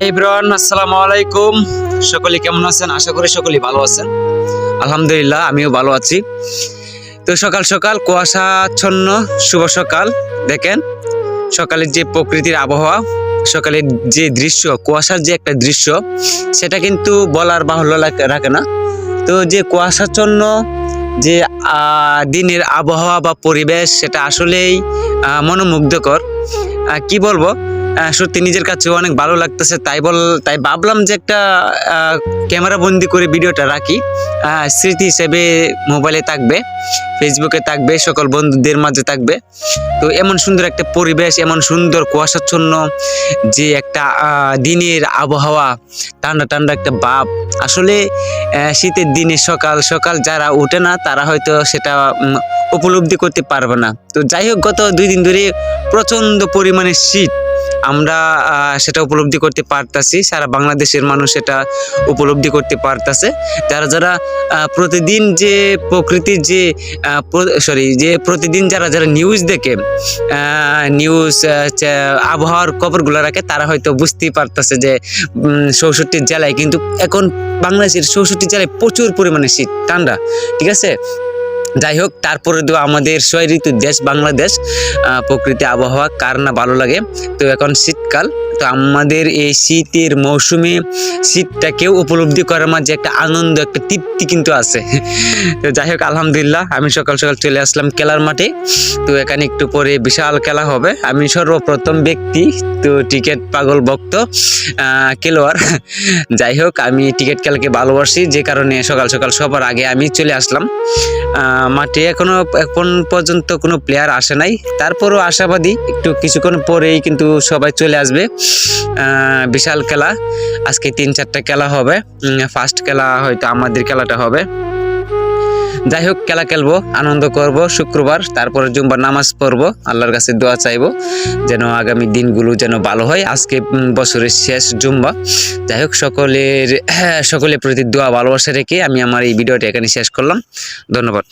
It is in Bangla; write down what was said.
এভরিওয়ান, আসসালামু আলাইকুম। সকলে কেমন আছেন? আশা করি সকলেই ভালো আছেন। আলহামদুলিল্লাহ, আমিও ভালো আছি। তো সকাল সকাল কুয়াশাচ্ছন্ন শুভ সকাল। দেখেন সকালের যে প্রকৃতির আবহাওয়া, সকালের যে দৃশ্য, কুয়াশার যে একটা দৃশ্য, সেটা কিন্তু বলার বাহুল্য রাখে না। তো যে কুয়াশাচ্ছন্ন যে দিনের আবহাওয়া বা পরিবেশ, সেটা আসলেই মনোমুগ্ধকর। কি বলবো, সত্যি নিজের কাছে অনেক ভালো লাগতেছে। তাই ভাবলাম যে একটা ক্যামেরা বন্দি করে ভিডিওটা রাখি, স্মৃতি হিসেবে মোবাইলে থাকবে, ফেসবুকে থাকবে, সকল বন্ধুদের মাঝে থাকবে। তো এমন সুন্দর একটা পরিবেশ, এমন সুন্দর কুয়াশাচ্ছন্ন যে একটা দিনের আবহাওয়া, ঠান্ডা ঠান্ডা একটা ভাব, আসলে শীতের দিনে সকাল সকাল যারা ওঠে না তারা হয়তো সেটা উপলব্ধি করতে পারবে না। তো যাই হোক, গত 2 দিন ধরে প্রচন্ড পরিমাণে শীত, আমরা সেটা উপলব্ধি করতে পারতাছি। সারা বাংলাদেশের মানুষ সেটা উপলব্ধি করতে পারতাছে। যারা যারা প্রতিদিন যে প্রকৃতির যে প্রতিদিন যারা যারা নিউজ দেখে, নিউজ আবহাওয়ার খবরগুলো রাখে, তারা হয়তো বুঝতেই পারতেছে যে 64 জেলায় কিন্তু এখন, বাংলাদেশের 64 জেলায় প্রচুর পরিমাণে শীত, ঠান্ডা। ঠিক আছে, যাই হোক, তারপরে তো আমাদের 6 ঋতুর দেশ বাংলাদেশ, প্রকৃতি আবহাওয়া কার না ভালো লাগে। তো এখন শীতকাল, তো আমাদের এই শীতের মৌসুমে শীতটাকেও উপলব্ধি করার মাঝে একটা আনন্দ, একটা তৃপ্তি কিন্তু আছে। তো যাই হোক, আলহামদুলিল্লাহ, আমি সকাল সকাল চলে আসলাম খেলার মাঠে। তো এখানে একটু পরে বিশাল খেলা হবে। আমি সর্বপ্রথম ব্যক্তি, তো টিকিট পাগল ভক্ত খেলোয়াড়। যাই হোক, আমি টিকিট খেলাকে ভালোবাসি, যে কারণে সকাল সকাল সবার আগে আমি চলে আসলাম মাঠে। এখন পর্যন্ত কোনো প্লেয়ার আসে নাই, তারপরও আশাবাদী একটু কিছুক্ষণ পরেই কিন্তু সবাই চলে আসবে। বিশাল খেলা, আজকে 3-4টা খেলা হবে। ফার্স্ট খেলা হয়তো আমাদের খেলাটা হবে। যাই হোক, খেলা খেলবো, আনন্দ করব। শুক্রবার, তারপরে জুম্বার নামাজ পড়বো, আল্লাহর কাছে দোয়া চাইবো যেন আগামী দিনগুলো যেন ভালো হয়। আজকে বছরের শেষ জুম্বা। যাই হোক, সকলের প্রতি দোয়া ভালোবাসা রেখে আমি আমার এই ভিডিওটা এখানে শেষ করলাম। ধন্যবাদ।